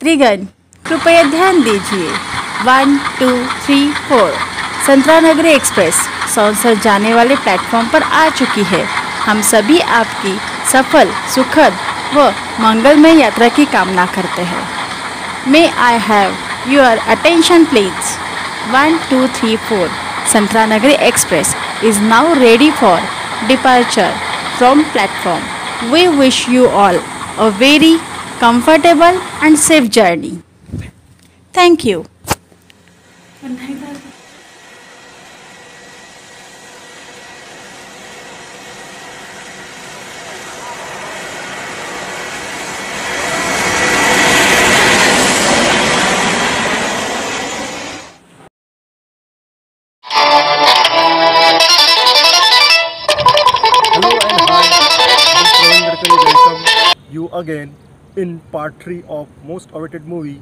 यात्रीगण कृपया ध्यान दीजिए। 1 2 3 4 संतरानगरी एक्सप्रेस सौंसर जाने वाले प्लेटफॉर्म पर आ चुकी है। हम सभी आपकी सफल, सुखद व मंगलमय यात्रा की कामना करते हैं। May I have your attention please. 1 2 3 4 Santranagari express is now ready for departure from platform. We wish you all a very comfortable and safe journey. Thank you. You again in part 3 of most awaited movie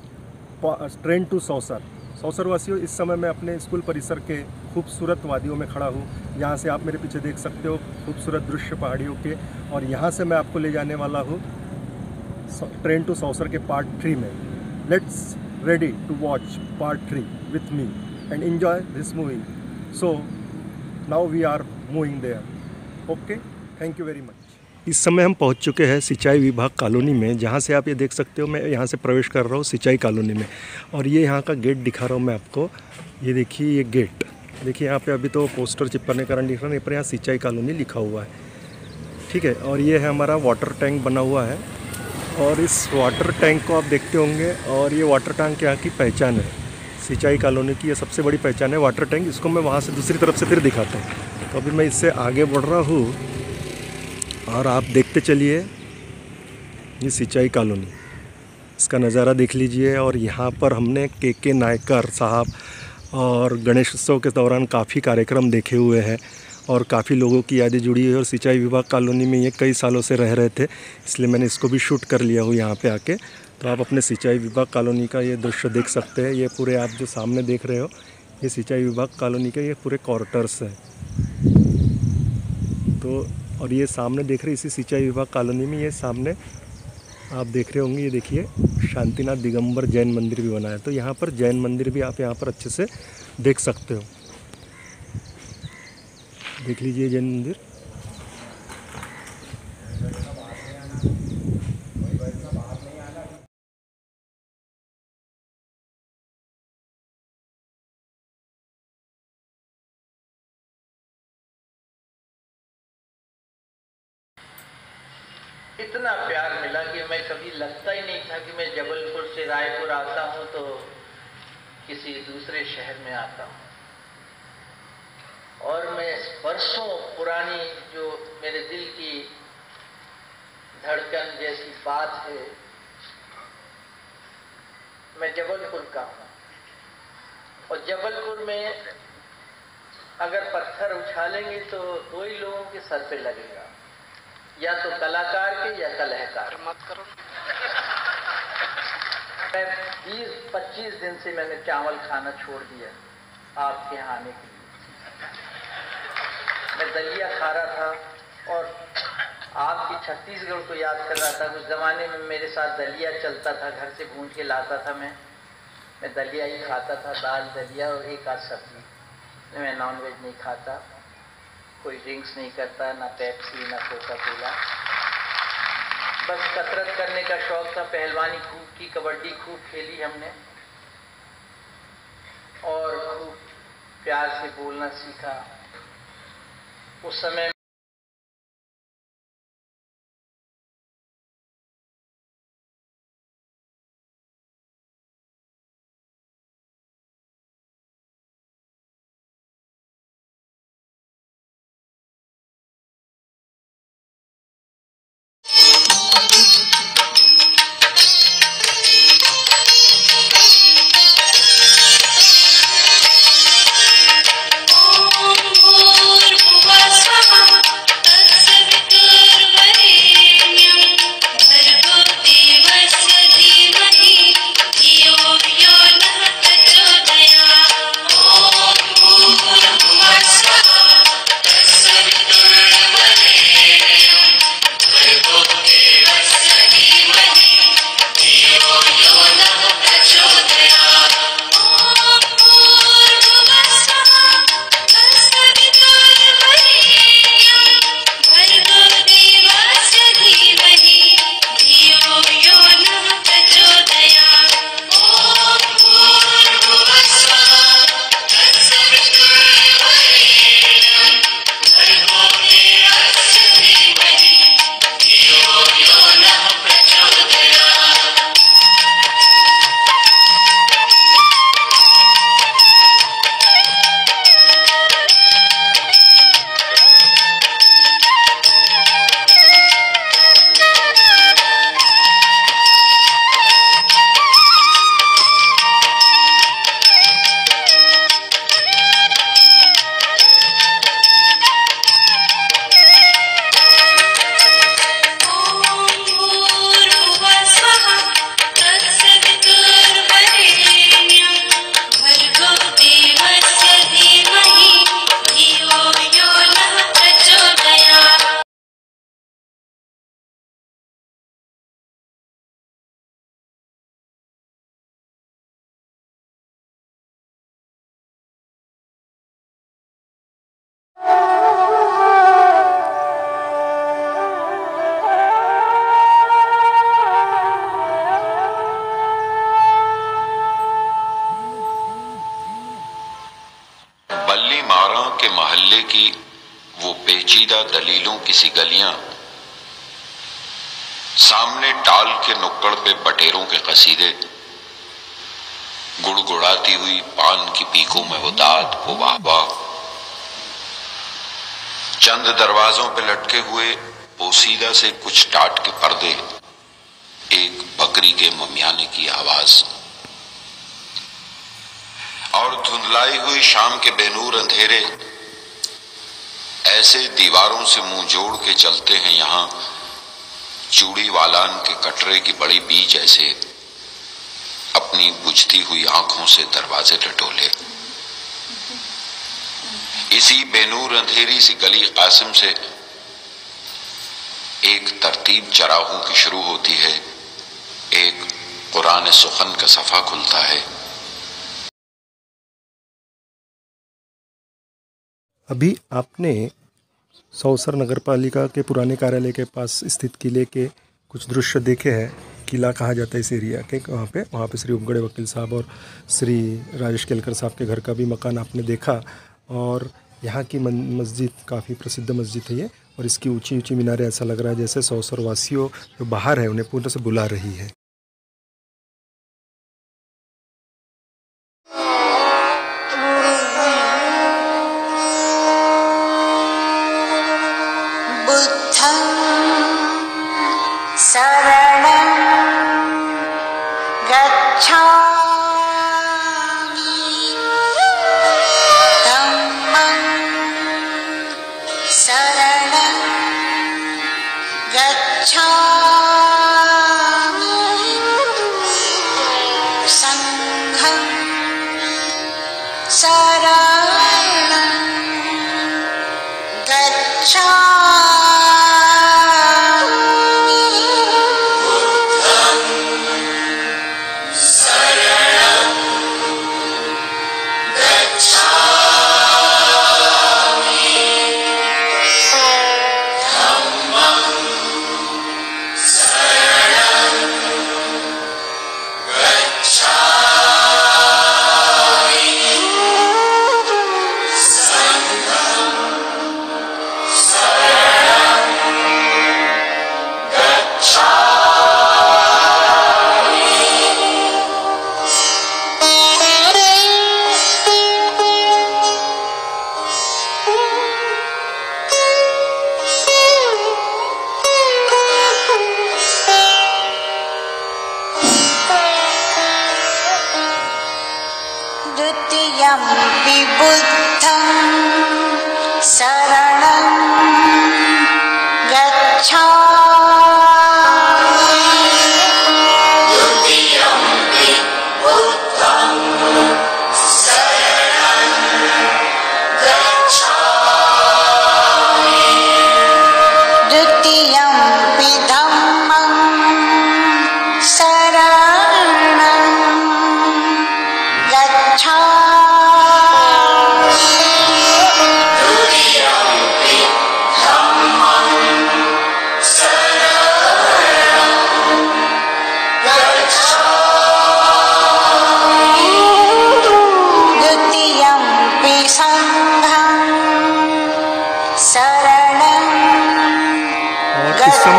train to Sausar. Sausar वासियों, इस समय मैं अपने school परिसर के खूबसूरत वादियों में खड़ा हूँ। यहाँ से आप मेरे पीछे देख सकते हो खूबसूरत दृश्य पहाड़ियों के, और यहाँ से मैं आपको ले जाने वाला हूँ ट्रेन टू सौंसर के पार्ट 3 में। Let's ready to watch part 3 with me and enjoy this movie. So now we are moving there. Okay, thank you very much. इस समय हम पहुंच चुके हैं सिंचाई विभाग कॉलोनी में, जहां से आप ये देख सकते हो मैं यहां से प्रवेश कर रहा हूं सिंचाई कॉलोनी में। और ये यहां का गेट दिखा रहा हूं मैं आपको। ये देखिए, ये गेट देखिए, यहाँ पे अभी तो पोस्टर चिपकने के कारण दिख रहा है, पर यहाँ सिंचाई कॉलोनी लिखा हुआ है। ठीक है, और ये है हमारा वाटर टैंक बना हुआ है। और इस वाटर टैंक को आप देखते होंगे, और ये वाटर टैंक यहाँ की पहचान है सिंचाई कॉलोनी की। ये सबसे बड़ी पहचान है वाटर टैंक। इसको मैं वहाँ से दूसरी तरफ से फिर दिखाता हूँ। तो अभी मैं इससे आगे बढ़ रहा हूँ और आप देखते चलिए ये सिंचाई कॉलोनी, इसका नज़ारा देख लीजिए। और यहाँ पर हमने के नायकर साहब और गणेश उत्सव के दौरान काफ़ी कार्यक्रम देखे हुए हैं, और काफ़ी लोगों की यादें जुड़ी हुई है। और सिंचाई विभाग कॉलोनी में ये कई सालों से रह रहे थे, इसलिए मैंने इसको भी शूट कर लिया हूँ यहाँ पे आके। तो आप अपने सिंचाई विभाग कॉलोनी का ये दृश्य देख सकते हैं। ये पूरे आप जो सामने देख रहे हो, ये सिंचाई विभाग कॉलोनी के ये पूरे क्वार्टर्स हैं। तो और ये सामने देख रहे, इसी सिंचाई विभाग कॉलोनी में ये सामने आप देख रहे होंगे, ये देखिए शांतिनाथ दिगंबर जैन मंदिर भी बना है। तो यहाँ पर जैन मंदिर भी आप यहाँ पर अच्छे से देख सकते हो। देख लीजिए जैन मंदिर। इतना प्यार मिला कि मैं कभी लगता ही नहीं था कि मैं जबलपुर से रायपुर आता हूं तो किसी दूसरे शहर में आता हूं। और मैं वर्षों पुरानी जो मेरे दिल की धड़कन जैसी बात है, मैं जबलपुर का हूं। और जबलपुर में अगर पत्थर उछालेंगे तो दो ही लोगों के सर पे लगेगा, या तो कलाकार के या कलहकार। मत करो। मैं 20-25 दिन से मैंने चावल खाना छोड़ दिया आपके यहाँ आने के लिए। मैं दलिया खा रहा था और आपकी छत्तीसगढ़ को याद कर रहा था। उस जमाने में मेरे साथ दलिया चलता था, घर से भून के लाता था मैं दलिया ही खाता था, दाल दलिया और एक आध सब्जी। मैं नॉनवेज नहीं खाता, कोई ड्रिंक्स नहीं करता, ना पेप्सी ना कोका कोला। बस कसरत करने का शौक था, पहलवानी खूब की, कबड्डी खूब खेली हमने, और खूब प्यार से बोलना सीखा। उस समय ओम भूर्भुवः स्वः मामले की वो पेचीदा दलीलों की सी गलियां, सामने टाल के नुक्कड़ पे बटेरों के कसीदे, गुड़गुड़ाती हुई पान की पीकों में वो दाद वो वाहवाह, चंद दरवाजों पे लटके हुए पोसीदा से कुछ टाट के पर्दे, एक बकरी के ममियाने की आवाज और धुंधलाई हुई शाम के बेनूर अंधेरे ऐसे दीवारों से मुंह जोड़ के चलते हैं यहां, चूड़ी वालान के कटरे की बड़ी बीज ऐसे अपनी बुझती हुई आंखों से दरवाजे टटोले। इसी बेनूर अंधेरी सी गली कासिम से एक तरतीब चराहों की शुरू होती है, एक कुरान सुखन का सफा खुलता है। अभी आपने सौसर नगर पालिका के पुराने कार्यालय के पास स्थित किले के कुछ दृश्य देखे हैं। किला कहा जाता है इस एरिया के, वहाँ पे श्री उपगढ़े वकील साहब और श्री राजेश केलकर साहब के घर का भी मकान आपने देखा। और यहाँ की मस्जिद काफ़ी प्रसिद्ध मस्जिद है ये, और इसकी ऊंची ऊंची मीनारें ऐसा लग रहा है जैसे सौसर वासियों जो बाहर है उन्हें पूर्ण से बुला रही है।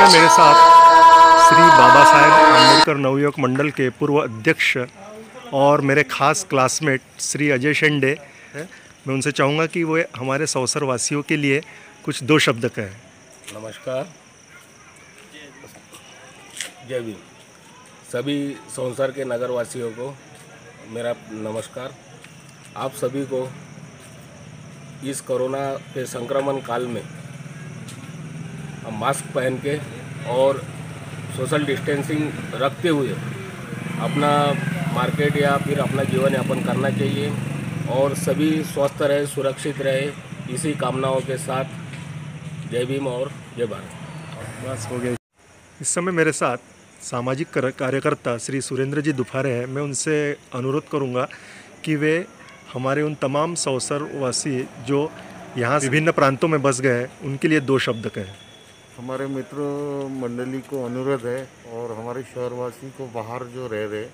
मेरे साथ श्री बाबा साहेब आम्बेडकर नवयुवक मंडल के पूर्व अध्यक्ष और मेरे खास क्लासमेट श्री अजय शेंडे हैं। मैं उनसे चाहूँगा कि वो हमारे सौसर वासियों के लिए कुछ दो शब्द कहें। नमस्कार, जय भीम। सभी सौसर के नगर वासियों को मेरा नमस्कार। आप सभी को इस कोरोना के संक्रमण काल में हम मास्क पहन के और सोशल डिस्टेंसिंग रखते हुए अपना मार्केट या फिर अपना जीवन यापन करना चाहिए और सभी स्वस्थ रहे, सुरक्षित रहे, इसी कामनाओं के साथ जय भीम और जय भारत। बस हो गया। इस समय मेरे साथ सामाजिक कार्यकर्ता श्री सुरेंद्र जी दुफारे हैं। मैं उनसे अनुरोध करूंगा कि वे हमारे उन तमाम सौसर वासी जो यहाँ विभिन्न प्रांतों में बस गए उनके लिए दो शब्द कहें। हमारे मित्र मंडली को अनुरोध है और हमारे शहरवासी को बाहर जो रह रहे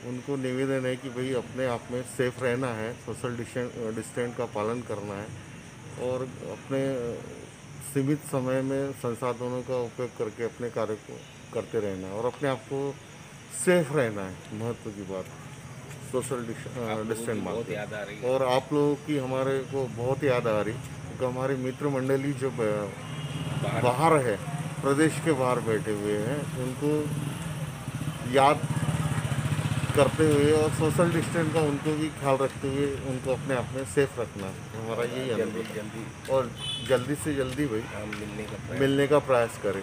उनको निवेदन है कि भाई अपने आप में सेफ रहना है, सोशल डिस्टेंस का पालन करना है और अपने सीमित समय में संसाधनों का उपयोग करके अपने कार्य को करते रहना है और अपने आप को सेफ रहना है। महत्व की बात, सोशल डिस्टेंस बहुत याद आ रही है। और आप लोगों की हमारे को बहुत याद आ रही, क्योंकि हमारी मित्र मंडली जो बाहर है, प्रदेश के बाहर बैठे हुए हैं, उनको याद करते हुए और सोशल डिस्टेंस का उनको भी ख्याल रखते हुए उनको अपने आप में सेफ रखना हमारा यही अनुभव, और जल्दी से जल्दी भाई मिलने का प्रयास करें।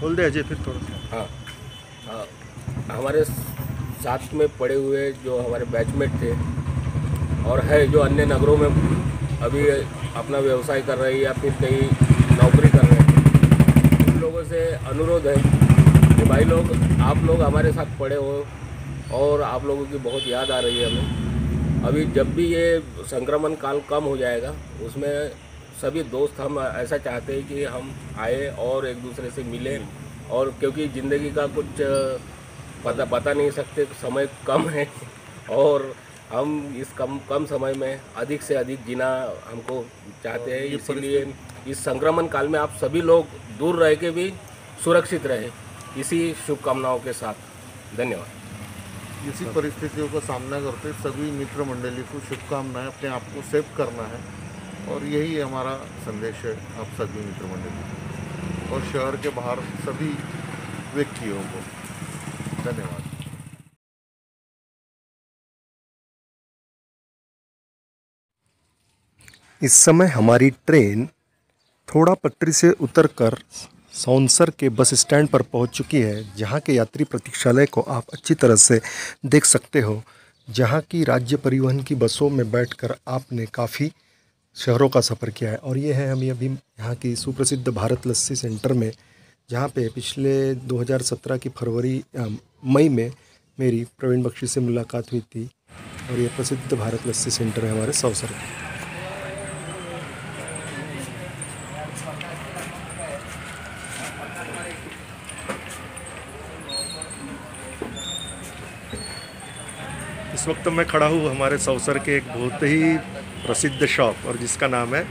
बोल दे अजय फिर थोड़ा सा। हाँ, हमारे साथ में पड़े हुए जो हमारे बैचमेट थे और है जो अन्य नगरों में अभी अपना व्यवसाय कर रहे हैं या फिर कहीं नौकरी कर रहे हैं, उन लोगों से अनुरोध है कि भाई लोग, आप लोग हमारे साथ पड़े हो और आप लोगों की बहुत याद आ रही है हमें। अभी जब भी ये संक्रमण काल कम हो जाएगा, उसमें सभी दोस्त हम ऐसा चाहते हैं कि हम आए और एक दूसरे से मिलें, और क्योंकि ज़िंदगी का कुछ बता नहीं सकते, समय कम है और हम इस कम समय में अधिक से अधिक जीना हमको चाहते हैं। इसीलिए इस संक्रमण काल में आप सभी लोग दूर रह के भी सुरक्षित रहे, इसी शुभकामनाओं के साथ धन्यवाद। इसी परिस्थितियों का सामना करते सभी मित्र मंडली को शुभकामनाएं, अपने आप को सेव करना है और यही हमारा संदेश है आप सभी मित्र मंडली और शहर के बाहर सभी व्यक्तियों को। धन्यवाद। इस समय हमारी ट्रेन थोड़ा पटरी से उतरकर सौंसर के बस स्टैंड पर पहुंच चुकी है, जहां के यात्री प्रतीक्षालय को आप अच्छी तरह से देख सकते हो, जहां की राज्य परिवहन की बसों में बैठकर आपने काफ़ी शहरों का सफ़र किया है। और ये है हम अभी यहाँ की सुप्रसिद्ध भारत लस्सी सेंटर में, जहाँ पे पिछले 2017 की मई में मेरी प्रवीण बख्शी से मुलाकात हुई थी। और ये प्रसिद्ध भारत लस्सी सेंटर है हमारे सौंसर में। इस वक्त मैं खड़ा हूँ हमारे सौंसर के एक बहुत ही प्रसिद्ध शॉप, और जिसका नाम है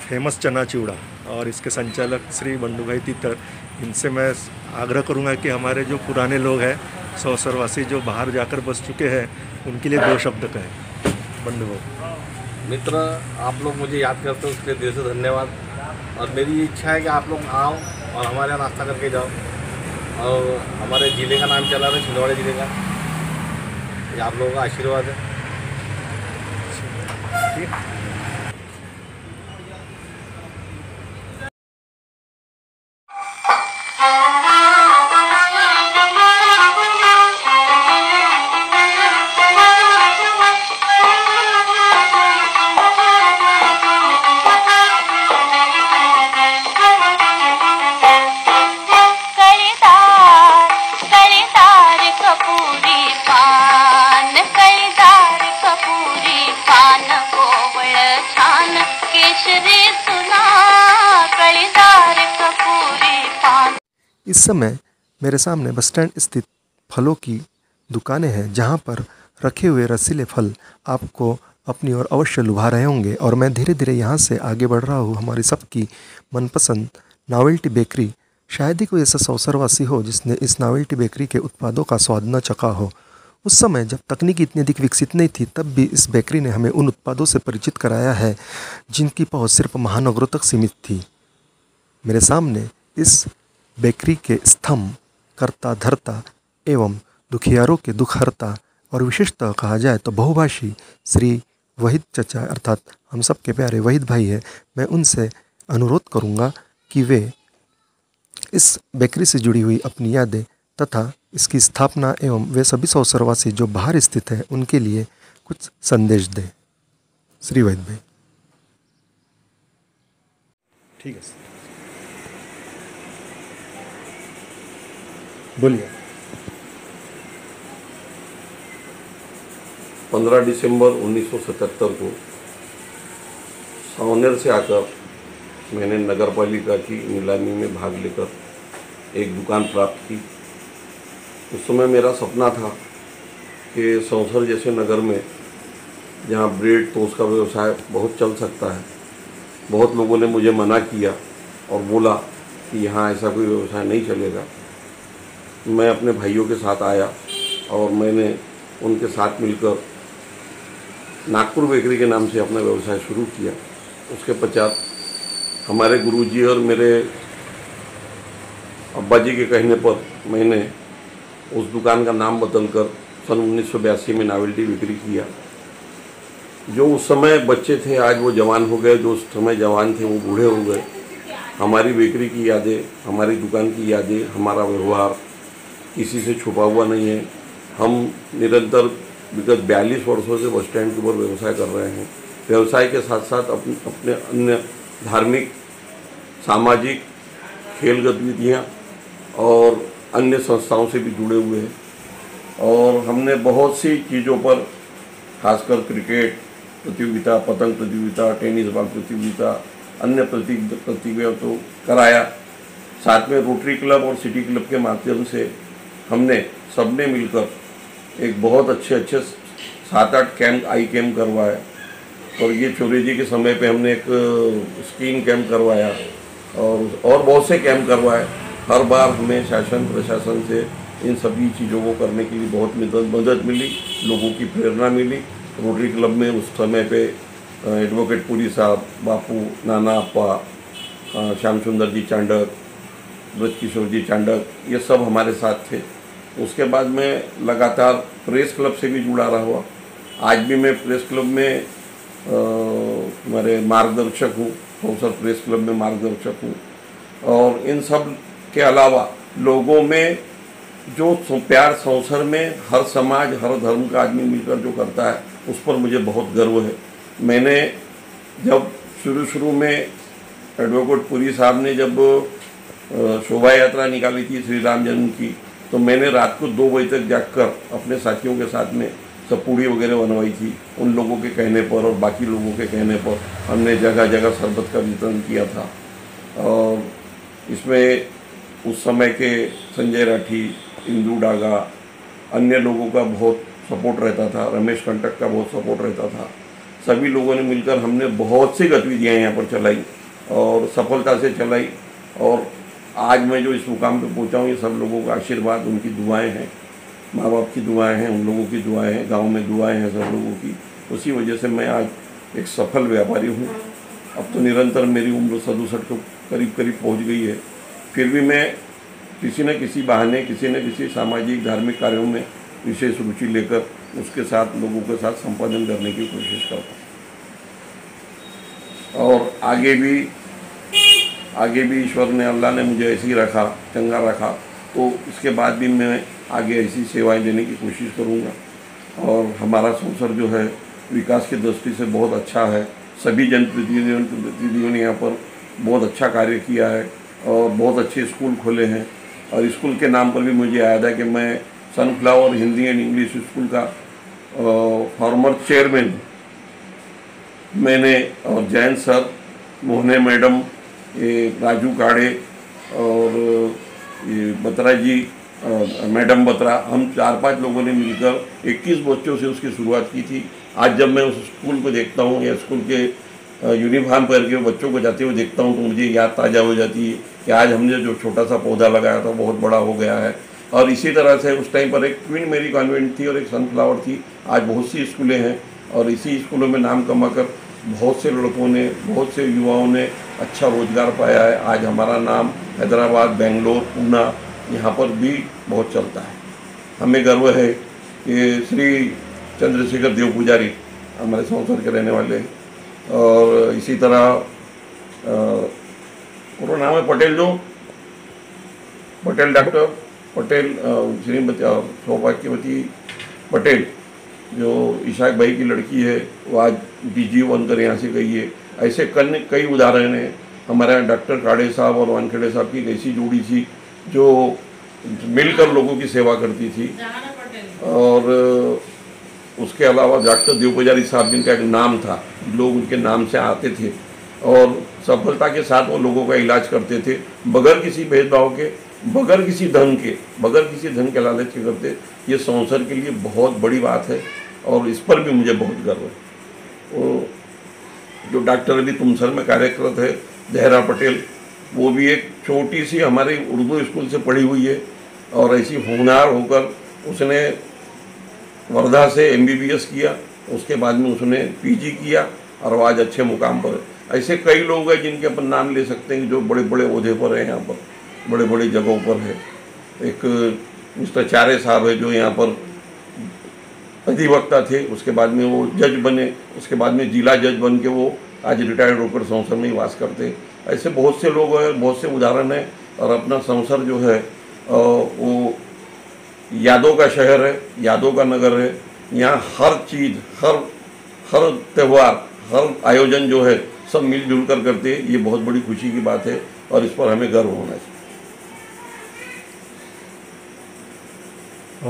फेमस चना चिवड़ा, और इसके संचालक श्री बंडू भाई तीतर। इनसे मैं आग्रह करूँगा कि हमारे जो पुराने लोग हैं सौंसरवासी जो बाहर जाकर बस चुके हैं, उनके लिए 2 शब्द कहें। बंडू भाई। मित्र, आप लोग मुझे याद करते हो उसके लिए दिल से धन्यवाद। और मेरी इच्छा है कि आप लोग आओ और हमारे यहाँ नाश्ता करके जाओ। और हमारे ज़िले का नाम चला रहा है, छिंदवाड़ा ज़िले का, ये आप लोगों का आशीर्वाद है। ठीक। इस समय मेरे सामने बस स्टैंड स्थित फलों की दुकानें हैं, जहां पर रखे हुए रसीले फल आपको अपनी ओर अवश्य लुभा रहे होंगे। और मैं धीरे धीरे यहां से आगे बढ़ रहा हूं हमारी सबकी मनपसंद नॉवेल्टी बेकरी। शायद ही कोई ऐसा सौंसरवासी हो जिसने इस नॉवेल्टी बेकरी के उत्पादों का स्वाद न चखा हो। उस समय जब तकनीकी इतनी अधिक विकसित नहीं थी, तब भी इस बेकरी ने हमें उन उत्पादों से परिचित कराया है जिनकी पहुँच सिर्फ महानगरों तक सीमित थी। मेरे सामने इस बेकरी के स्तंभ, कर्ता धर्ता एवं दुखियारों के दुखहर्ता और विशेषतः कहा जाए तो बहुभाषी श्री वहीद चचा अर्थात हम सब के प्यारे वहीद भाई है। मैं उनसे अनुरोध करूंगा कि वे इस बेकरी से जुड़ी हुई अपनी यादें तथा इसकी स्थापना एवं वे सभी सौंसरवासी जो बाहर स्थित हैं उनके लिए कुछ संदेश दें। श्री वहीद भाई। ठीक है, बोलिए। 15 दिसंबर 1977 को सावनेर से आकर मैंने नगर पालिका की नीलामी में भाग लेकर एक दुकान प्राप्त की। उस समय मेरा सपना था कि सौंसर जैसे नगर में जहाँ ब्रेड टोस्ट का व्यवसाय बहुत चल सकता है। बहुत लोगों ने मुझे मना किया और बोला कि यहाँ ऐसा कोई व्यवसाय नहीं चलेगा। मैं अपने भाइयों के साथ आया और मैंने उनके साथ मिलकर नागपुर बेकरी के नाम से अपना व्यवसाय शुरू किया। उसके पश्चात हमारे गुरुजी और मेरे अब्बा जी के कहने पर मैंने उस दुकान का नाम बदलकर सन 1982 में नावेल्टी बेकरी किया। जो उस समय बच्चे थे आज वो जवान हो गए, जो उस समय जवान थे वो बूढ़े हो गए। हमारी बेकरी की यादें, हमारी दुकान की यादें, हमारा व्यवहार किसी से छुपा हुआ नहीं है। हम निरंतर विगत 42 वर्षों से बस स्टैंड के ऊपर व्यवसाय कर रहे हैं। व्यवसाय के साथ साथ अपने अन्य धार्मिक, सामाजिक, खेल गतिविधियाँ और अन्य संस्थाओं से भी जुड़े हुए हैं। और हमने बहुत सी चीज़ों पर, खासकर क्रिकेट प्रतियोगिता, पतंग प्रतियोगिता, टेनिस बॉल प्रतियोगिता, अन्य प्रतियोगिता तो कराया। साथ में रोटरी क्लब और सिटी क्लब के माध्यम से हमने सबने मिलकर एक बहुत अच्छे 7-8 कैंप, आई कैंप करवाया। और ये चौरे जी के समय पे हमने एक स्कीइंग कैंप करवाया और बहुत से कैंप करवाए। हर बार हमें शासन प्रशासन से इन सभी चीज़ों को करने के लिए बहुत मदद मिली, लोगों की प्रेरणा मिली। रोटरी क्लब में उस समय पे एडवोकेट पुरी साहब, बापू, नाना अप्पा, श्याम सुंदर जी चांडक, ब्रज किशोर जी चांडक, ये सब हमारे साथ थे। उसके बाद मैं लगातार प्रेस क्लब से भी जुड़ा रहा हुआ। आज भी मैं प्रेस क्लब में हमारे मार्गदर्शक हूँ, सौसर प्रेस क्लब में मार्गदर्शक हूँ। और इन सब के अलावा लोगों में जो प्यार सौसर में हर समाज, हर धर्म का आदमी मिलकर जो करता है, उस पर मुझे बहुत गर्व है। मैंने जब शुरू में एडवोकेट पुरी साहब ने जब शोभा यात्रा निकाली थी श्री राम जन्म की, तो मैंने रात को 2 बजे तक जागकर अपने साथियों के साथ में सब पूड़ी वगैरह बनवाई थी। उन लोगों के कहने पर और बाकी लोगों के कहने पर हमने जगह जगह शरबत का वितरण किया था। और इसमें उस समय के संजय राठी, इंदू डागा, अन्य लोगों का बहुत सपोर्ट रहता था, रमेश कंटक का बहुत सपोर्ट रहता था। सभी लोगों ने मिलकर हमने बहुत सी गतिविधियाँ यहाँ पर चलाई और सफलता से चलाई। और आज मैं जो इस मुकाम पे पहुँचा हूँ, ये सब लोगों का आशीर्वाद, उनकी दुआएं हैं, माँ बाप की दुआएं हैं, उन लोगों की दुआएं हैं, गांव में दुआएं हैं सब लोगों की। उसी वजह से मैं आज एक सफल व्यापारी हूँ। अब तो निरंतर मेरी उम्र 67 को करीब पहुँच गई है, फिर भी मैं किसी न किसी बहाने, किसी न किसी सामाजिक धार्मिक कार्यों में विशेष रुचि लेकर उसके साथ लोगों के साथ संपादन करने की कोशिश करता हूँ। और आगे भी ईश्वर ने, अल्लाह ने मुझे ऐसे ही रखा, चंगा रखा, तो इसके बाद भी मैं आगे ऐसी सेवाएं देने की कोशिश करूँगा। और हमारा संसद जो है विकास की दृष्टि से बहुत अच्छा है। सभी जनप्रतिनिधियों ने यहाँ पर बहुत अच्छा कार्य किया है और बहुत अच्छे स्कूल खोले हैं। और स्कूल के नाम पर भी मुझे याद है कि मैं sunflower Hindi and English school का फॉर्मर चेयरमैन मैंने, और जैन सर, मोहने मैडम, ये राजू काड़े और ये बत्रा जी, मैडम बत्रा, हम 4-5 लोगों ने मिलकर 21 बच्चों से उसकी शुरुआत की थी। आज जब मैं उस स्कूल को देखता हूँ या स्कूल के यूनिफॉर्म पहन के बच्चों को जाते हुए देखता हूँ, तो मुझे याद ताज़ा हो जाती है कि आज हमने जो छोटा सा पौधा लगाया था बहुत बड़ा हो गया है। और इसी तरह से उस टाइम पर एक क्वीन मेरी कॉन्वेंट थी और एक सनफ्लावर थी। आज बहुत सी स्कूलें हैं और इसी स्कूलों में नाम कमाकर बहुत से लड़कों ने, बहुत से युवाओं ने अच्छा रोजगार पाया है। आज हमारा नाम हैदराबाद, बेंगलोर, पूना, यहाँ पर भी बहुत चलता है। हमें गर्व है कि श्री चंद्रशेखर देव पुजारी हमारे संसद के रहने वाले, और इसी तरह पूरा नाम है पटेल, जो पटेल डॉक्टर पटेल, श्रीमती सौभाग्यवती पटेल, जो इशाक भाई की लड़की है, वो आज DG बनकर यहाँ से गई है। ऐसे कई उदाहरण हैं। हमारे डॉक्टर काड़े साहब और वानखेड़े साहब की एक ऐसी जोड़ी थी जो मिलकर लोगों की सेवा करती थी। और उसके अलावा डॉक्टर देव पुजारी साहब, जिनका एक नाम था, लोग उनके नाम से आते थे और सफलता के साथ वो लोगों का इलाज करते थे, बगैर किसी भेदभाव के, बगैर किसी धन के लालच के करते। ये संसद के लिए बहुत बड़ी बात है और इस पर भी मुझे बहुत गर्व है। वो जो डॉक्टर अभी तुमसर में कार्यरत है जहरा पटेल, वो भी एक छोटी सी हमारी उर्दू स्कूल से पढ़ी हुई है और ऐसी होनहार होकर उसने वर्धा से MBBS किया, उसके बाद में उसने PG किया और वो आज अच्छे मुकाम पर है। ऐसे कई लोग हैं जिनके अपन नाम ले सकते हैं जो बड़े बड़े ओहदे पर हैं, यहाँ पर बड़े बड़े जगहों पर है। एक मिस्टर चारे साहब है जो यहाँ पर अधिवक्ता थे, उसके बाद में वो जज बने, उसके बाद में जिला जज बन के वो आज रिटायर्ड होकर संसद में ही वास करते हैं। ऐसे बहुत से लोग हैं, बहुत से उदाहरण हैं। और अपना संसद जो है वो यादों का शहर है, यादों का नगर है। यहाँ हर चीज़, हर त्यौहार, हर आयोजन जो है सब मिलजुल कर करते हैं। ये बहुत बड़ी खुशी की बात है और इस पर हमें गर्व होना चाहिए।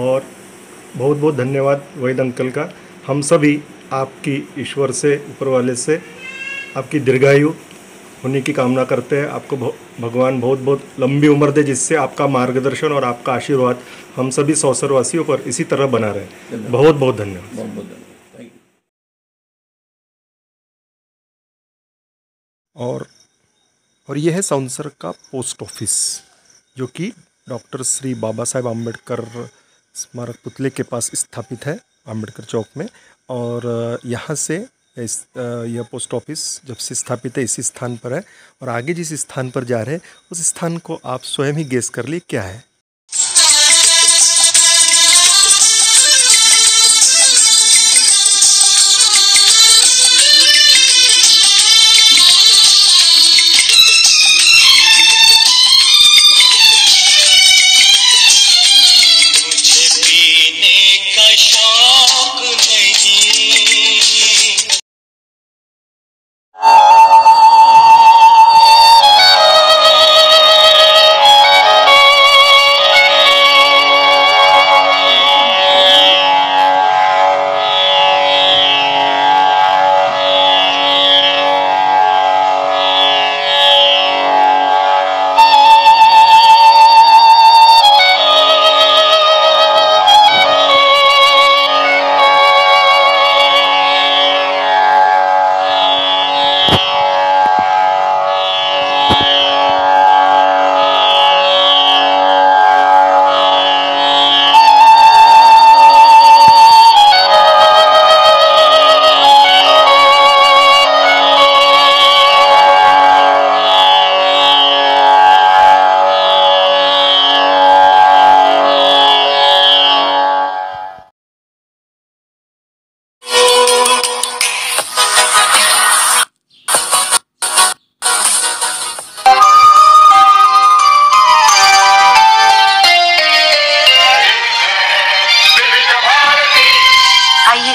और बहुत बहुत धन्यवाद वहीद अंकल का। हम सभी आपकी ईश्वर से, ऊपर वाले से आपकी दीर्घायु होने की कामना करते हैं। आपको भगवान बहुत बहुत लंबी उम्र दे, जिससे आपका मार्गदर्शन और आपका आशीर्वाद हम सभी सौसर वासियों पर इसी तरह बना रहे। बहुत बहुत धन्यवाद। बहुत बहुत धन्यवाद। Thank you. और यह है सौंसर का पोस्ट ऑफिस, जो कि डॉक्टर श्री बाबा साहेब आम्बेडकर स्मारक पुतले के पास स्थापित है, आम्बेडकर चौक में। और यहाँ से यह पोस्ट ऑफिस जब से स्थापित है इसी स्थान पर है। और आगे जिस स्थान पर जा रहे हैं उस स्थान को आप स्वयं ही गेस कर लिए क्या है।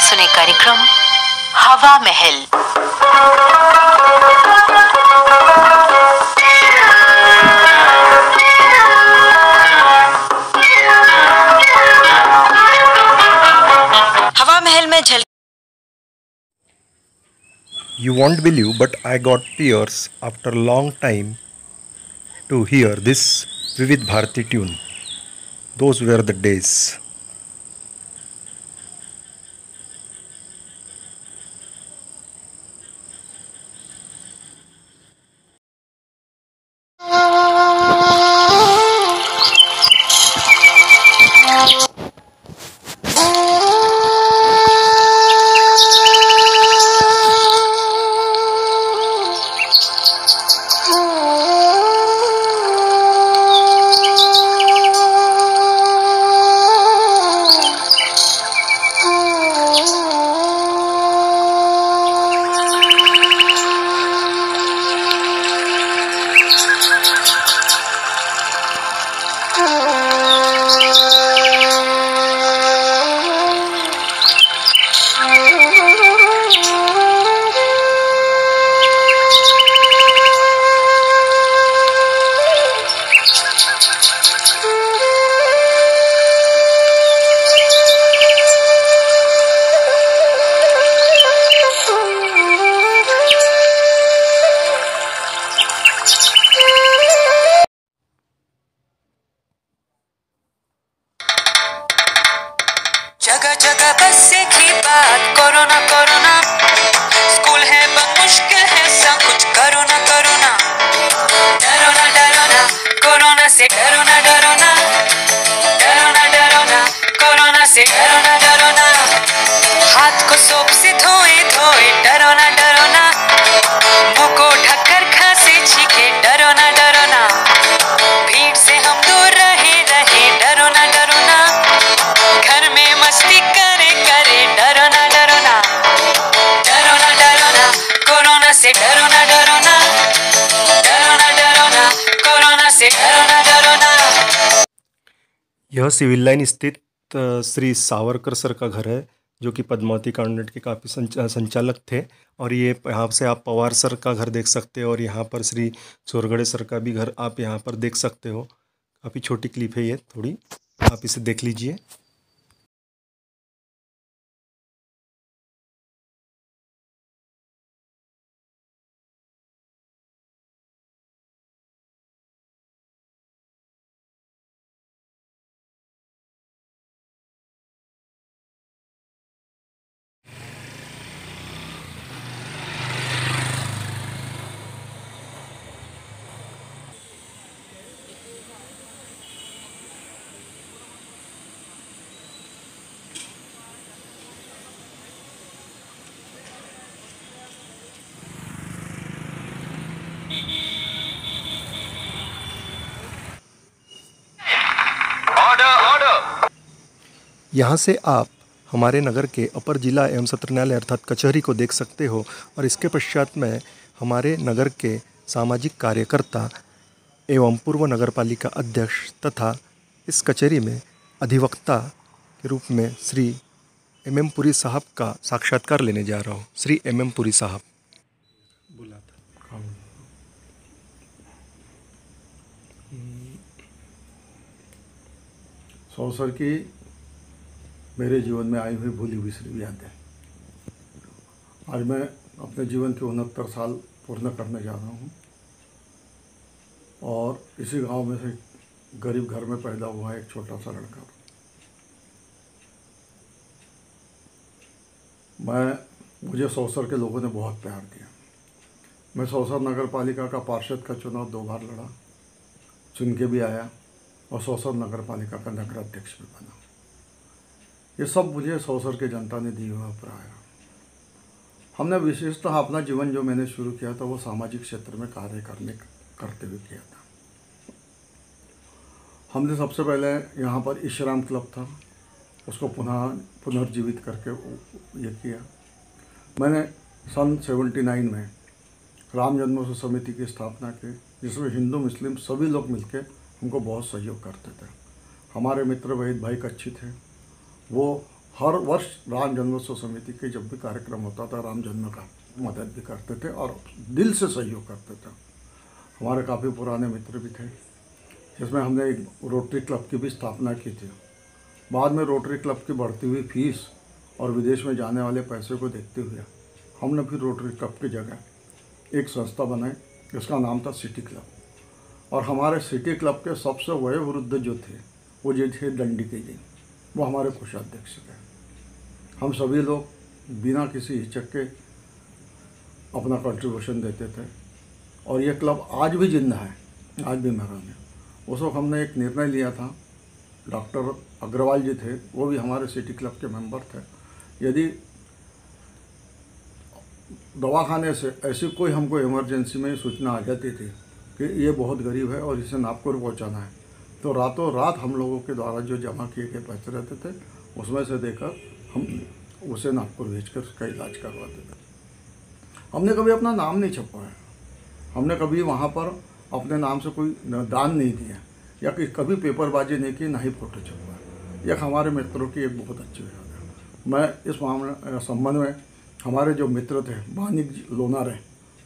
सुने कार्यक्रम हवा महल। हवा महल में झल You won't believe, but I got tears after a long time to hear this Vivid Bharati tune. Those were the days. जगह जगह बस एक ही बात, कोरोना कोरोना से डरो ना, डरो ना, डरो ना, डरो ना, कोरोना से डरो ना, डरो ना, हाथ को सोप से धोए धोए, डरो ना, डरो ना, मुंह को ढककर खांसे छींके, डरो ना, डरो ना, भीड़ से हम दूर रहे रहे, डरो ना, डरो ना, घर में मस्ती करे करे, डरो ना, डरो ना, डरो ना, डरो ना, कोरोना से डरो ना, डरो ना, डरो ना, डरो ना, कोरोना से डरो ना, डरो ना। यह सिविल लाइन स्थित श्री सावरकर सर का घर है, जो कि पद्मावती कॉन्वेंट के काफ़ी संचालक थे। और ये यहाँ से आप पवार सर का घर देख सकते हो, और यहाँ पर श्री सोरगड़े सर का भी घर आप यहाँ पर देख सकते हो। काफ़ी छोटी क्लिप है ये, थोड़ी आप इसे देख लीजिए। यहाँ से आप हमारे नगर के अपर जिला एवं सत्र न्यायालय अर्थात कचहरी को देख सकते हो। और इसके पश्चात में हमारे नगर के सामाजिक कार्यकर्ता एवं पूर्व नगरपालिका अध्यक्ष तथा इस कचहरी में अधिवक्ता के रूप में श्री MM पुरी साहब का साक्षात्कार लेने जा रहा हूँ। श्री MM पुरी साहब बोला था। सौसर की मेरे जीवन में आई हुई भूली बिसरी यादें। आज मैं अपने जीवन के 69 साल पूर्ण करने जा रहा हूँ और इसी गांव में से गरीब घर में पैदा हुआ एक छोटा सा लड़का। मुझे सौसर के लोगों ने बहुत प्यार दिया। मैं सौसर नगर पालिका का पार्षद का चुनाव 2 बार लड़ा, चुन के भी आया और सौसर नगर पालिका का नगराध्यक्ष भी बना। ये सब मुझे सौसर के जनता ने दी हुआ प्राय। हमने विशेषतः अपना जीवन जो मैंने शुरू किया था वो सामाजिक क्षेत्र में कार्य करते हुए किया था। हमने सबसे पहले यहाँ पर ईश्वराम क्लब था, उसको पुनर्जीवित करके ये किया। मैंने सन 79 में राम जन्मोत्सव समिति की स्थापना की, जिसमें हिंदू मुस्लिम सभी लोग मिलकर हमको बहुत सहयोग करते थे। हमारे मित्र वहीद भाई कच्ची थे, वो हर वर्ष राम जन्मोत्सव समिति के जब भी कार्यक्रम होता था राम जन्म का मदद भी करते थे और दिल से सहयोग करते थे। हमारे काफ़ी पुराने मित्र भी थे, जिसमें हमने एक रोटरी क्लब की भी स्थापना की थी। बाद में रोटरी क्लब की बढ़ती हुई फीस और विदेश में जाने वाले पैसे को देखते हुए हमने फिर रोटरी क्लब की जगह एक संस्था बनाई, जिसका नाम था सिटी क्लब। और हमारे सिटी क्लब के सबसे वयोवृद्ध जो थे वो जो थे दंडी के जी, वो हमारे कोषाध्यक्ष थे। हम सभी लोग बिना किसी हिचक के अपना कंट्रीब्यूशन देते थे और ये क्लब आज भी जिंदा है, आज भी मरा है। उस वक्त हमने एक निर्णय लिया था, डॉक्टर अग्रवाल जी थे, वो भी हमारे सिटी क्लब के मेंबर थे। यदि दवाखाने से ऐसी कोई हमको इमरजेंसी में सूचना आ जाती थी कि ये बहुत गरीब है और इसे नागपुर पहुंचाना है, तो रातों रात हम लोगों के द्वारा जो जमा किए गए पैसे रहते थे उसमें से देकर हम उसे नागपुर भेजकर उसका इलाज करवाते थे। हमने कभी अपना नाम नहीं छपवाया, हमने कभी वहाँ पर अपने नाम से कोई दान नहीं दिया या कि कभी पेपरबाजी नहीं की, ना ही फोटो छपवाया। यह हमारे मित्रों की एक बहुत अच्छी याद है। मैं इस मामले संबंध में हमारे जो मित्र थे मानिक लोनारे,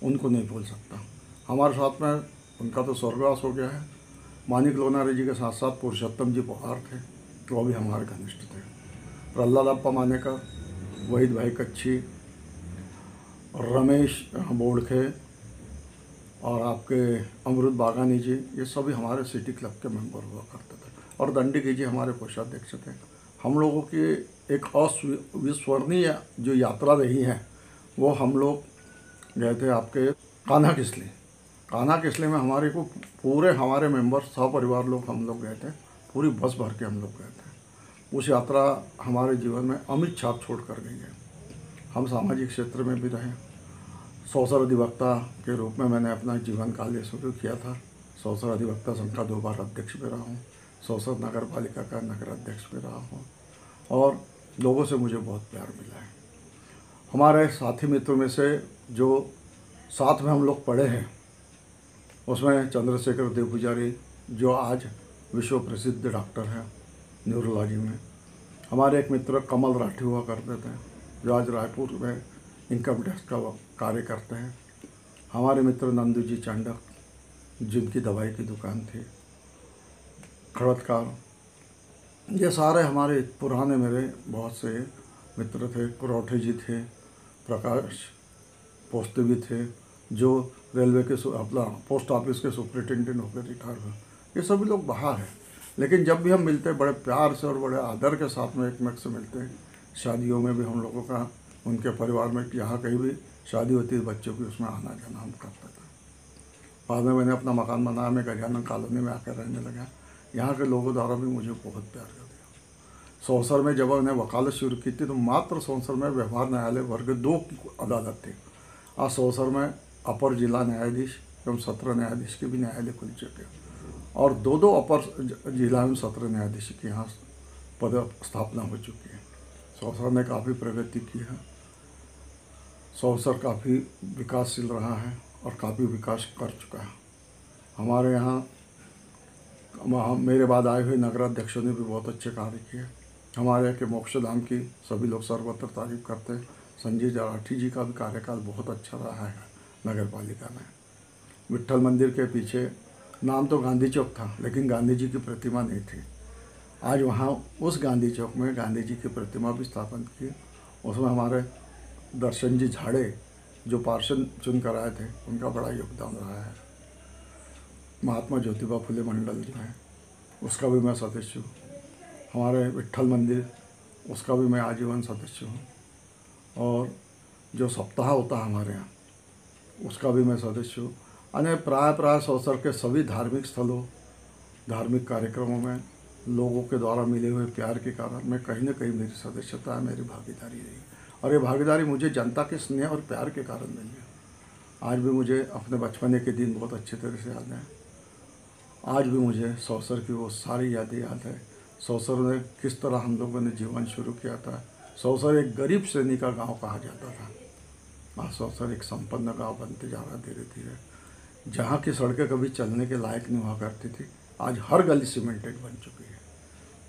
उनको नहीं भूल सकता। हमारे साथ में उनका तो स्वर्गवास हो गया है। मानिक लोनारे जी के साथ साथ पुरुषोत्तम जी पवार थे, वो भी हमारे घनिष्ठ थे। प्रहलाद अप्पा मानेकर, वहीद भाई कच्ची, रमेश बोड़खे और आपके अमृत बागानी जी, ये सभी हमारे सिटी क्लब के मेंबर हुआ करते थे। और दंडी जी हमारे कोषाध्यक्ष थे। हम लोगों की एक अविस्मरणीय जो यात्रा रही है, वो हम लोग गए थे आपके कान्हा किसली। कान्हा किसले में हमारे को पूरे हमारे मेंबर सपरिवार लोग हम लोग गए थे, पूरी बस भर के हम लोग गए थे। उस यात्रा हमारे जीवन में अमिट छाप छोड़ कर गई है। हम सामाजिक क्षेत्र में भी रहे। सौसर अधिवक्ता के रूप में मैंने अपना जीवन काल शुरू किया था। सौसर अधिवक्ता संघ का 2 बार अध्यक्ष भी रहा हूँ। सौसर नगर पालिका का नगर अध्यक्ष भी रहा हूँ और लोगों से मुझे बहुत प्यार मिला है। हमारे साथी मित्रों में से जो साथ में हम लोग पढ़े हैं उसमें चंद्रशेखर देवपुजारी जो आज विश्व प्रसिद्ध डॉक्टर हैं न्यूरोलॉजी में। हमारे एक मित्र कमल राठी हुआ करते थे जो आज रायपुर में इनकम टैक्स का कार्य करते हैं। हमारे मित्र नंदू जी चांडक जिनकी दवाई की दुकान थी, खड़तकार, ये सारे हमारे पुराने मेरे बहुत से मित्र थे। कुरौठे जी थे, प्रकाश पोस्ते भी थे जो रेलवे के अपना पोस्ट ऑफिस के सुपरिटेंडेंट होकर रिटायर हुए। ये सभी लोग बाहर हैं, लेकिन जब भी हम मिलते हैं बड़े प्यार से और बड़े आदर के साथ में एक से मिलते हैं। शादियों में भी हम लोगों का उनके परिवार में जहाँ कहीं भी शादी होती है बच्चों की उसमें आना जाना हम करते थे। बाद में मैंने अपना मकान बनाया, मैं गजानन कॉलोनी में आकर रहने लगा। यहाँ के लोगों द्वारा भी मुझे बहुत प्यार कर दिया। सौसर में जब मैंने वकालत शुरू की थी तो मात्र सौसर में व्यवहार न्यायालय वर्ग 2 की अदालत थी। आज सौसर में अपर जिला न्यायाधीश एवं सत्र न्यायाधीश के भी न्यायालय खुल चुके हैं और 2 अपर जिला एवं सत्र न्यायाधीश की यहाँ पद स्थापना हो चुकी है। सौसर ने काफ़ी प्रगति की है। सौसर काफ़ी विकासशील रहा है और काफ़ी विकास कर चुका है। हमारे यहाँ मेरे बाद आए हुए नगराध्यक्षों ने भी बहुत अच्छे कार्य किए। हमारे यहाँ के मोक्षधाम की सभी लोग सर्वत्र तारीफ करते हैं। संजय राठी जी का भी कार्यकाल बहुत अच्छा रहा है नगर पालिका में। विट्ठल मंदिर के पीछे नाम तो गांधी चौक था लेकिन गांधी जी की प्रतिमा नहीं थी। आज वहाँ उस गांधी चौक में गांधी जी की प्रतिमा भी स्थापन की। उसमें हमारे दर्शन जी झाड़े जो पार्षद चुन कर आए थे उनका बड़ा योगदान रहा है। महात्मा ज्योतिबा फुले मंडल जो है उसका भी मैं सदस्य हूँ। हमारे विट्ठल मंदिर उसका भी मैं आजीवन सदस्य हूँ और जो सप्ताह होता है हमारे यहाँ उसका भी मैं सदस्य हूँ। अने प्राय सौसर के सभी धार्मिक स्थलों धार्मिक कार्यक्रमों में लोगों के द्वारा मिले हुए प्यार के कारण मैं कहीं न कहीं मेरी सदस्यता है, मेरी भागीदारी रही और ये भागीदारी मुझे जनता के स्नेह और प्यार के कारण मिली है। आज भी मुझे अपने बचपने के दिन बहुत अच्छे तरह से याद हैं। आज भी मुझे सौसर की वो सारी यादें याद है। सौसर में किस तरह हम लोगों ने जीवन शुरू किया था। सौसर एक गरीब श्रेणी का गांव कहा जाता था। आज सौसर एक संपन्न गांव बनते जा रहा धीरे धीरे। जहाँ की सड़कें कभी चलने के लायक नहीं हुआ करती थी आज हर गली सीमेंटेड बन चुकी है।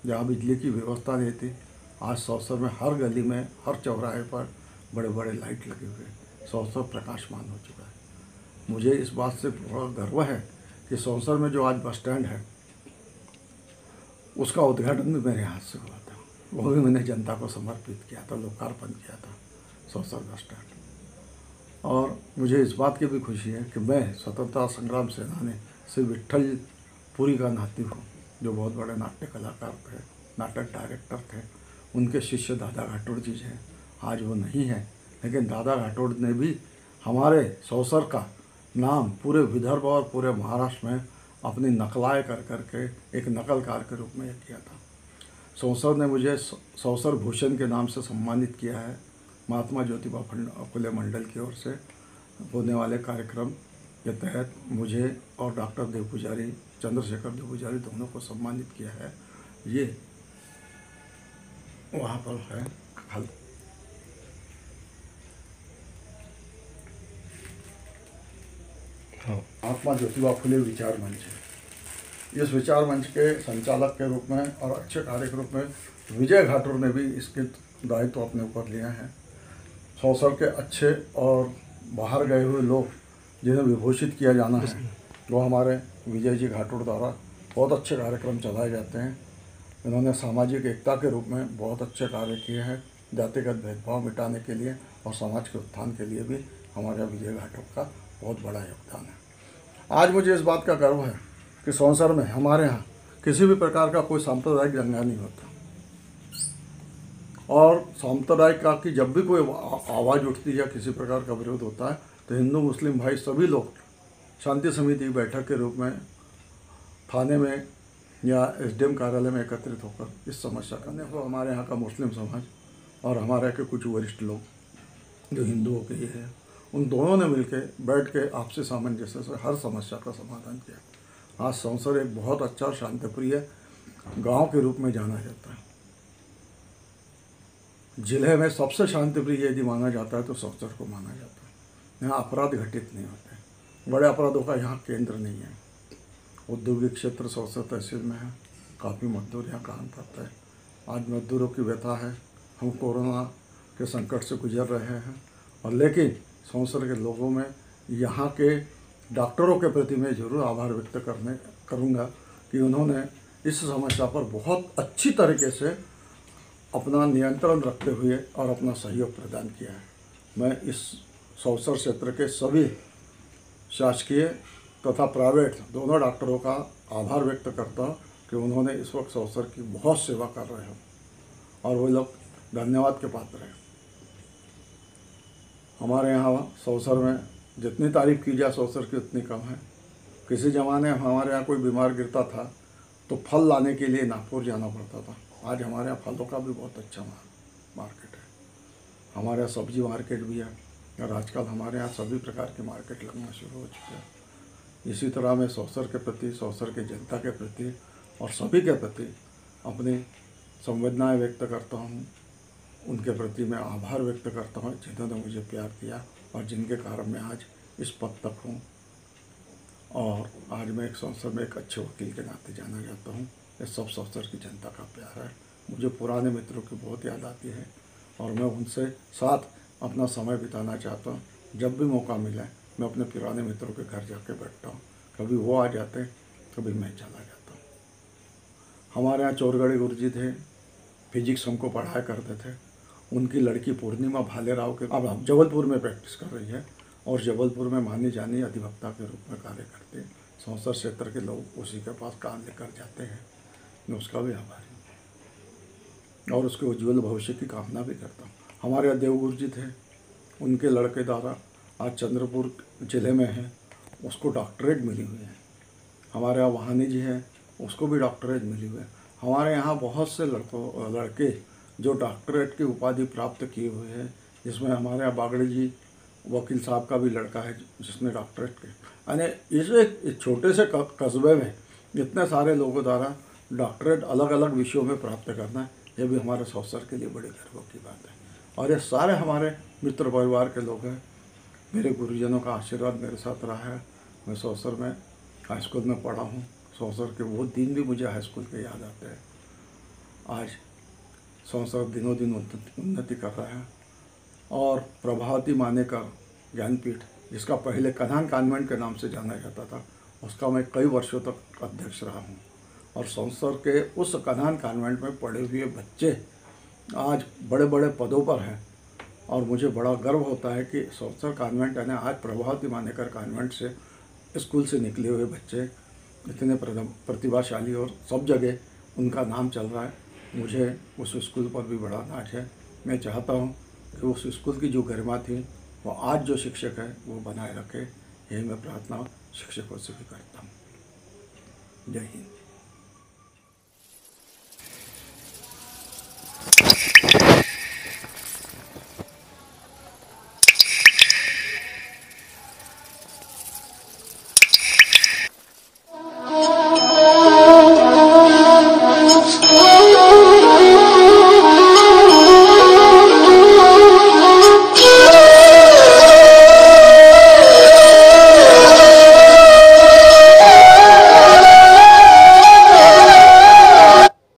जहाँ बिजली की व्यवस्था नहीं थी आज सौसर में हर गली में हर चौराहे पर बड़े बड़े लाइट लगे हुए सौसर प्रकाशमान हो चुका है। मुझे इस बात से बड़ा गर्व है कि सौसर में जो आज बस स्टैंड है उसका उद्घाटन भी मेरे हाथ से हुआ था। वो भी मैंने जनता को समर्पित किया था, लोकार्पण किया था सौसर बस स्टैंड। और मुझे इस बात की भी खुशी है कि मैं स्वतंत्रता संग्राम सेनानी श्री विट्ठल पुरी का नाती हूँ जो बहुत बड़े नाट्य कलाकार थे, नाटक डायरेक्टर थे। उनके शिष्य दादा घाटोड़ जी हैं। आज वो नहीं है लेकिन दादा घाटोड़ ने भी हमारे सौसर का नाम पूरे विदर्भ और पूरे महाराष्ट्र में अपनी नकलाएँ कर करके एक नकलकार के रूप में किया था। सौसर ने मुझे सौसर भूषण के नाम से सम्मानित किया है। महात्मा ज्योतिबा फुले मंडल की ओर से होने वाले कार्यक्रम के तहत मुझे और डॉक्टर देवपुजारी चंद्रशेखर देवपुजारी दोनों को सम्मानित किया है। ये वहाँ पर है हल। महात्मा ज्योतिबा फुले विचार मंच है। इस विचार मंच के संचालक के रूप में और अच्छे कार्य के रूप में विजय घाटोड़ ने भी इसके दायित्व अपने ऊपर लिया है। सौसर के अच्छे और बाहर गए हुए लोग जिन्हें विभूषित किया जाना है वो हमारे विजय जी घाटोड़ द्वारा बहुत अच्छे कार्यक्रम चलाए जाते हैं। इन्होंने सामाजिक एकता के रूप में बहुत अच्छे कार्य किए हैं। जातिगत भेदभाव मिटाने के लिए और समाज के उत्थान के लिए भी हमारे विजय घाटोड़ का बहुत बड़ा योगदान है। आज मुझे इस बात का गर्व है कि सौसर में हमारे यहाँ किसी भी प्रकार का कोई सांप्रदायिक दंगा नहीं होता और सांप्रदायिकता की जब भी कोई आवाज़ उठती है या किसी प्रकार का विरोध होता है तो हिंदू मुस्लिम भाई सभी लोग शांति समिति की बैठक के रूप में थाने में या एसडीएम कार्यालय में एकत्रित होकर इस समस्या करने को हमारे यहाँ का मुस्लिम समाज और हमारे यहाँ के कुछ वरिष्ठ लोग जो हिंदुओं के हैं, उन दोनों ने मिलकर बैठ के आपसी सामंजस्य से हर समस्या का समाधान किया। आज सौंसर एक बहुत अच्छा और शांतिप्रिय गांव के रूप में जाना जाता है। जिले में सबसे शांतिप्रिय यदि माना जाता है तो सौंसर को माना जाता है। यहाँ अपराध घटित नहीं होते, बड़े अपराधों का यहाँ केंद्र नहीं है। औद्योगिक क्षेत्र सौंसर तहसील में है, काफ़ी मजदूर यहाँ काम करते हैं। आज मजदूरों की व्यथा है, हम कोरोना के संकट से गुजर रहे हैं, और लेकिन सौंसर के लोगों में यहाँ के डॉक्टरों के प्रति मैं ज़रूर आभार व्यक्त करूँगा कि उन्होंने इस समस्या पर बहुत अच्छी तरीके से अपना नियंत्रण रखते हुए और अपना सहयोग प्रदान किया है। मैं इस सौंसर क्षेत्र के सभी शासकीय तथा प्राइवेट दोनों डॉक्टरों का आभार व्यक्त करता हूँ कि उन्होंने इस वक्त सौंसर की बहुत सेवा कर रहे हैं और वो लोग धन्यवाद के पात्र हैं। हमारे यहाँ सौंसर में जितनी तारीफ की जाए सौंसर की उतनी कम है। किसी ज़माने हमारे यहाँ कोई बीमार गिरता था तो फल लाने के लिए नागपुर जाना पड़ता था। आज हमारे यहाँ फलों का भी बहुत अच्छा मार्केट है। हमारे यहाँ सब्जी मार्केट भी है और आजकल हमारे यहाँ सभी प्रकार के मार्केट लगना शुरू हो चुके हैं। इसी तरह मैं सौंसर के प्रति, सौंसर के जनता के प्रति और सभी के प्रति अपनी संवेदनाएं व्यक्त करता हूँ। उनके प्रति मैं आभार व्यक्त करता हूँ जिन्होंने मुझे प्यार किया और जिनके कारण मैं आज इस पद तक हूँ और आज मैं एक सौंसर में एक अच्छे वकील के नाते जाना जाता हूँ। ये सब सौंसर की जनता का प्यार है। मुझे पुराने मित्रों की बहुत याद आती है और मैं उनसे साथ अपना समय बिताना चाहता हूँ। जब भी मौका मिले मैं अपने पुराने मित्रों के घर जाके बैठता हूँ। कभी वो आ जाते हैं, कभी मैं चला जाता हूँ। हमारे यहाँ चोरगढ़ी गुरुजी थे, फिजिक्स हमको पढ़ाया करते थे। उनकी लड़की पूर्णिमा भालेराव के अब जबलपुर में प्रैक्टिस कर रही है और जबलपुर में मानी जानी अधिवक्ता के रूप में कार्य करते हैं। सौंसर क्षेत्र के लोग उसी के पास काम लेकर जाते हैं। मैं उसका भी आभारी हूँ और उसके उज्ज्वल भविष्य की कामना भी करता हूँ। हमारे यहाँ देवगुरु जी थे, उनके लड़के द्वारा आज चंद्रपुर जिले में है, उसको डॉक्टरेट मिली हुई है। हमारे यहाँ वहानी जी हैं, उसको भी डॉक्टरेट मिली हुई है। हमारे यहाँ बहुत से लड़के जो डॉक्टरेट की उपाधि प्राप्त किए हुए हैं, जिसमें हमारे यहाँ बागड़ी जी वकील साहब का भी लड़का है जिसने डॉक्टरेट की। यानी इस एक छोटे से कस्बे में इतने सारे लोगों द्वारा डॉक्टरेट अलग अलग विषयों में प्राप्त करना, ये भी हमारे सौंसर के लिए बड़े गर्व की बात है। और ये सारे हमारे मित्र परिवार के लोग हैं। मेरे गुरुजनों का आशीर्वाद मेरे साथ रहा है। मैं सौंसर में हाई स्कूल में पढ़ा हूँ। सौंसर के वो दिन भी मुझे हाई स्कूल के याद आते हैं। आज सौंसर दिनों दिन उन्नति कर रहा है और प्रभावती मानेकर ज्ञानपीठ, जिसका पहले कन्हान कॉन्वेंट के नाम से जाना जाता था, उसका मैं कई वर्षों तक अध्यक्ष रहा हूँ। और सौंसर के उस कन्हान कॉन्वेंट में पढ़े हुए बच्चे आज बड़े बड़े पदों पर हैं और मुझे बड़ा गर्व होता है कि सौंसर कॉन्वेंट यानी आज प्रभावती मानेकर कॉन्वेंट से स्कूल से निकले हुए बच्चे इतने प्रतिभाशाली और सब जगह उनका नाम चल रहा है। मुझे उस स्कूल पर भी बड़ा नाज है। मैं चाहता हूँ कि उस स्कूल की जो गरिमा थी वो आज जो शिक्षक है वो बनाए रखे। यही मैं प्रार्थना शिक्षकों से भी करता हूँ। जय हिंद।